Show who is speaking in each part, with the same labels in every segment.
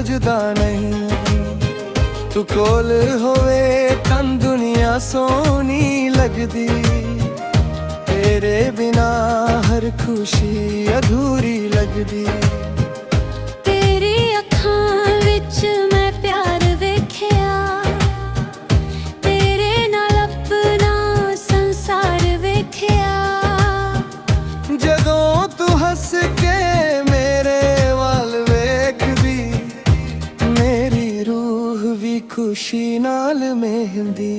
Speaker 1: जुदा नहीं। तू कोल होवे तन दुनिया सोनी लगदी, तेरे बिना हर खुशी अधूरी लगदी।
Speaker 2: तेरी अखां विच मैं प्यार वेखिया, तेरे नाल अपना संसार वेखिया।
Speaker 1: जदों तू हस के मेरे वाल वेखदी, मेरी रूह भी खुशी नाल मेहंदी।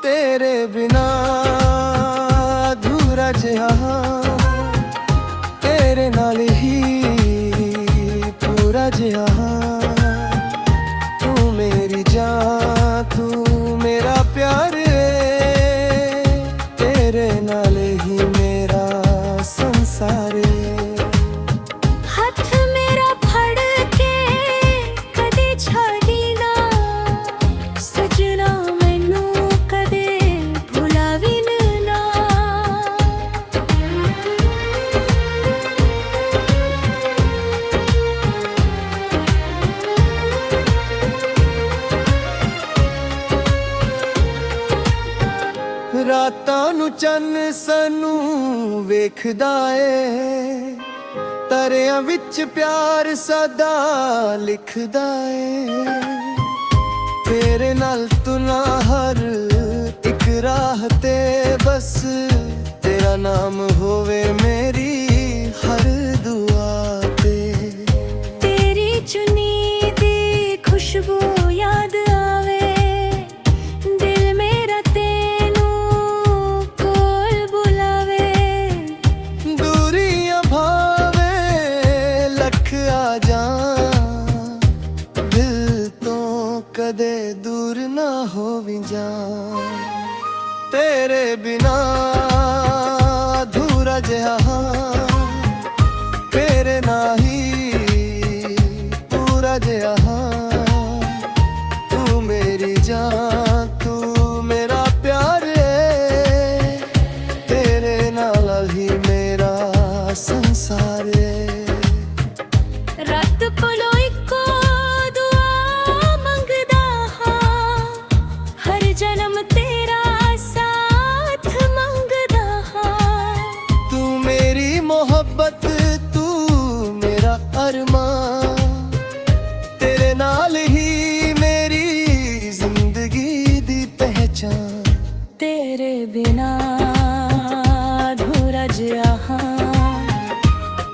Speaker 1: तेरे बिना अधूरा जिहा, तेरे नाल ही पूरा जिहा। तू मेरी जान, तू मेरा प्यार, तेरे नाल ही मेरा संसार।
Speaker 2: हथ मेरा फड़ के कदे छाड़ी ना, सजना मैनू कदे भुलावी ना।
Speaker 1: रातां नू चन्न सानू वेखदा ए, तारियां विच प्यार सदा लिखदा ए। तेरे नाल तुना हर इक राह ते, बस तेरा नाम होवे मेरी हर दुआ ते।
Speaker 2: तेरी चुनी दी खुशबू याद आवे, दिल मेरा तेनू कोल बुलावे।
Speaker 1: दूरियां भावे लख आ जां, दिल तो कदे दूर ना होवी जां। तेरे बिना अधूरा जिहा, तेरे ना ही पूरा जिहा। तू मेरी जान, तू मेरा प्यार, तेरे नाल ही मेरा संसार।
Speaker 2: रात कोलों इको दुआ मंगदा हां, हर जन्म तेरा साथ मंगदा हां।
Speaker 1: तू मेरी मोहब्बत, तू मेरा अरमान, तेरे नाल ही मेरी जिंदगी दी पहचान।
Speaker 2: तेरे बिना अधूरा जिहा,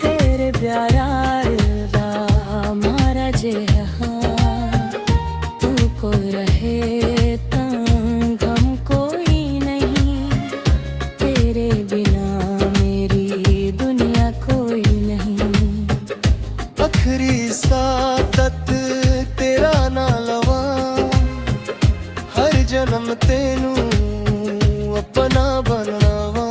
Speaker 2: तेरे प्यारा दा मारा जिहा। तू कोल रहे तां गम कोई नहीं, तेरे बिना मेरी दुनिया कोई नहीं।
Speaker 1: आखरी सादत तेरा ना लवा, हर जन्म तेनू अपना बनावा।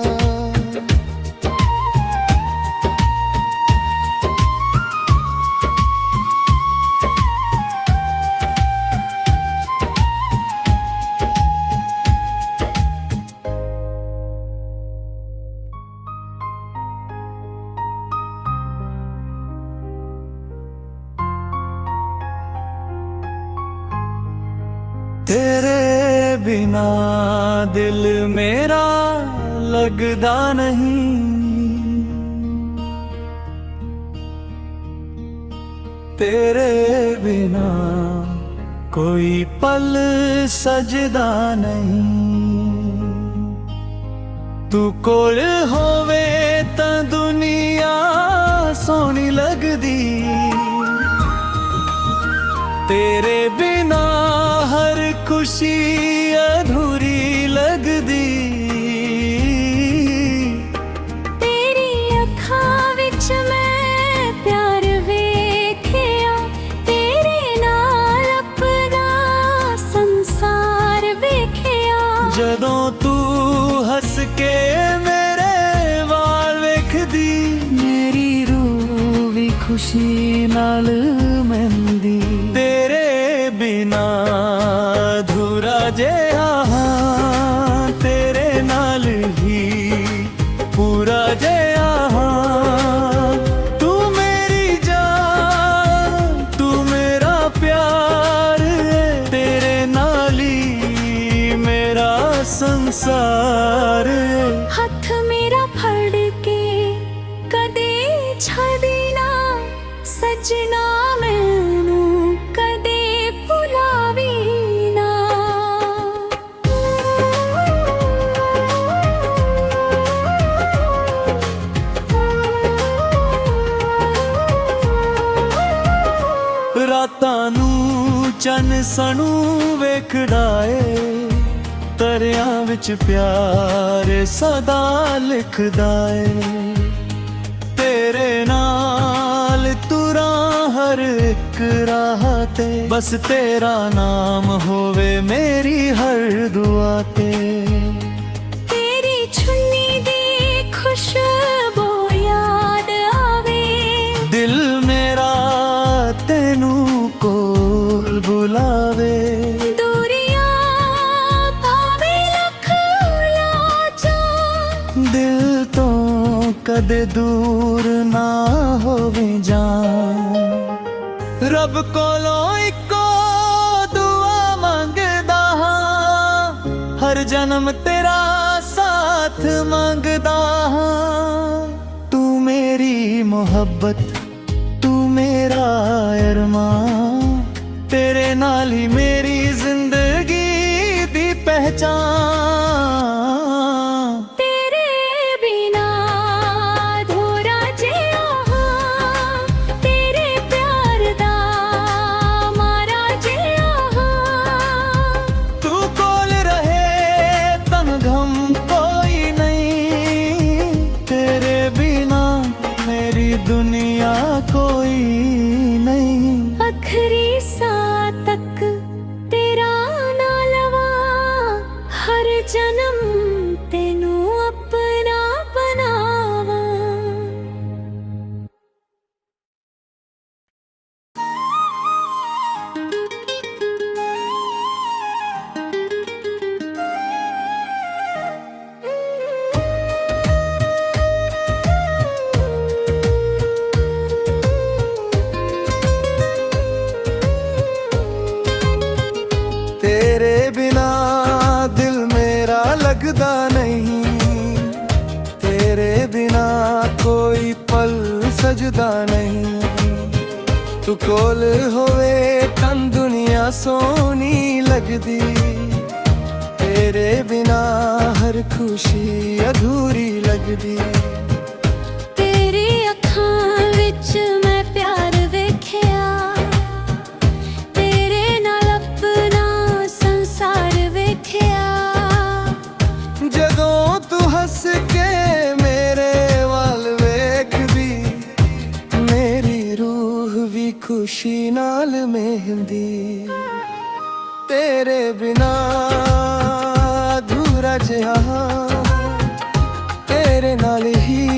Speaker 1: तेरे बिना दिल मेरा लगदा नहीं, तेरे बिना कोई पल सजदा नहीं। तू कोल होवे तां दुनिया सोनी लगदी, तेरे बिना हर खुशी अधूरी लगदी।
Speaker 2: तेरी अखां विच मैं प्यार वेखिया, तेरे नाल अपना संसार वेखिया।
Speaker 1: जदों तू हस के मेरे वाल वेखदी, मेरी रूह भी खुशी नाल मेहंदी। तेरे बिना अधूरा जिहा, तेरे नाल ही पूरा जिहा। तू मेरी जान, तू ਚੰਨ ਸਾਨੂੰ ਵੇਖਦਾ ਏ, ਦਰਿਆ ਵਿੱਚ ਪਿਆਰ ਸਦਾ ਲਿਖਦਾ ਏ। ਤੇਰੇ ਨਾਲ ਤੁਰਾਂ ਹਰ ਇੱਕ ਰਾਹ ਤੇ, ਬਸ ਤੇਰਾ ਨਾਮ ਹੋਵੇ ਮੇਰੀ ਹਰ ਦੁਆ ਤੇ।
Speaker 2: ਤੇਰੀ ਛੁੰਨੀ ਦੀ ਖੁਸ਼ਬੂ ਯਾਦ ਆਵੇ,
Speaker 1: ਦਿਲ ਮੇਰਾ ਤੈਨੂੰ ਕੋਲ ਬੁਲਾਵੇ।
Speaker 2: ਦੂਰੀਆਂ ਭਾਵੇਂ ਲੱਖ ਲਾ ਜਾ,
Speaker 1: ਦਿਲ ਤੋਂ ਕਦੇ ਦੂਰ ਨਾ ਹੋਵੇ ਜਾਨ। ਰੱਬ ਕੋਲੋਂ ਇੱਕੋ ਦੁਆ ਮੰਗਦਾ ਹਾਂ, ਹਰ ਜਨਮ ਤੇਰਾ ਸਾਥ ਮੰਗਦਾ ਹਾਂ। ਤੂੰ ਮੇਰੀ ਮੁਹੱਬਤ, ਤੂੰ ਮੇਰਾ ਅਰਮਾਨ, ਤੇਰੇ ਨਾਲ ਹੀ ਮੇਰੀ ਜ਼ਿੰਦਗੀ ਦੀ ਪਹਿਚਾਨ।
Speaker 2: ਤੇਰੇ ਬਿਨਾ ਅਧੂਰਾ ਜਿਹਾ ਹਾਂ, ਤੇਰੇ ਪਿਆਰ ਦਾ ਮਾਰਾ ਜਿਹਾ ਹਾਂ।
Speaker 1: ਤੂੰ ਕੋਲ ਰਹੇ ਤਨ ਗਮ ਕੋਈ ਨਹੀਂ, ਤੇਰੇ ਬਿਨਾ ਮੇਰੀ ਦੁਨੀਆ ਕੋਈ ਨਹੀਂ।
Speaker 2: ਆਖਰੀ ਸਾਹ ਤੱਕ ਤੇਰਾ ਨਾ ਲਵਾਂ, ਹਰ ਜਨਮ ਤੈਨੂੰ ਆਪਣਾ ਬਣਾਵਾਂ।
Speaker 1: ਤੇਰੇ ਬਿਨਾ ਦਿਲ ਮੇਰਾ ਲੱਗਦਾ ਨਹੀਂ, ਤੇਰੇ ਬਿਨਾ ਕੋਈ ਪਲ ਸਜਦਾ ਨਹੀਂ। ਤੂੰ ਕੋਲ ਹੋਵੇ ਤਾਂ ਦੁਨੀਆ ਸੋਹਣੀ ਲੱਗਦੀ, ਤੇਰੇ ਬਿਨਾ ਹਰ ਖੁਸ਼ੀ ਅਧੂਰੀ ਲੱਗਦੀ।
Speaker 2: ਤੇਰੀ ਅੱਖਾਂ ਵਿੱਚ ਮੈਂ ਪਿਆਰ ਵੇਖਿਆ, ਤੇਰੇ ਨਾਲ ਆਪਣਾ ਸੰਸਾਰ ਵੇਖਿਆ।
Speaker 1: ਜਦੋਂ ਤੂੰ ਹੱਸ ਕੇ ਮੇਰੇ ਵੱਲ ਵੇਖਦੀ, ਮੇਰੀ ਰੂਹ ਵੀ ਖੁਸ਼ੀ ਨਾਲ ਮਹਿੰਦੀ। ਤੇਰੇ ਬਿਨਾ ਅਧੂਰਾ ਜਿਹਾ, ਤੇਰੇ ਨਾਲ ਹੀ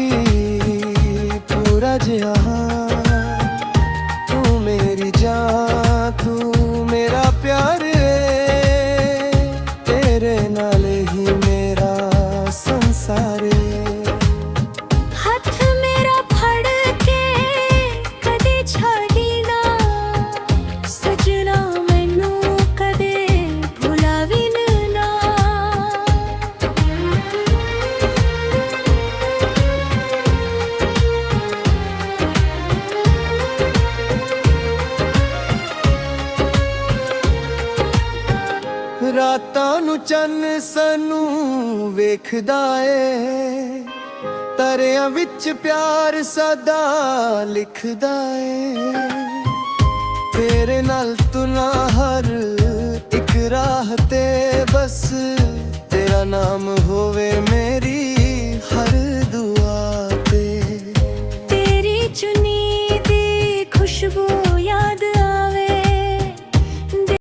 Speaker 1: ਪੂਰਾ ਜਿਹਾ। ਤੂੰ ਮੇਰੀ ਜਾਨ, ਤੂੰ ਮੇਰਾ ਪਿਆਰ ਏ, ਤੇਰੇ ਨਾਲ ਹੀ ਮੇਰਾ ਸੰਸਾਰ ਏ।
Speaker 2: ਹੱਥ ਮੇਰਾ ਫੜ ਕੇ ਕਦੇ ਛੱਡੀ ਨਾ, ਸਜਣਾ ਮੈਨੂੰ ਕਦੇ ਭੁਲਾਵੀਂ ਨਾ।
Speaker 1: ਰਾਤਾਂ ਨੂੰ ਚੰਨ ਸਾਨੂੰ ਵੇਖਦਾ ਏ, ਤਾਰਿਆਂ ਵਿੱਚ ਪਿਆਰ ਸਦਾ ਲਿਖਦਾ ਏ। ਤੇਰੇ ਨਾਲ ਤੁਲਾਂ ਹਰ ਇੱਕ ਰਾਹ ਤੇ, ਬਸ ਤੇਰਾ ਨਾਮ ਹੋਵੇ ਮੇਰੀ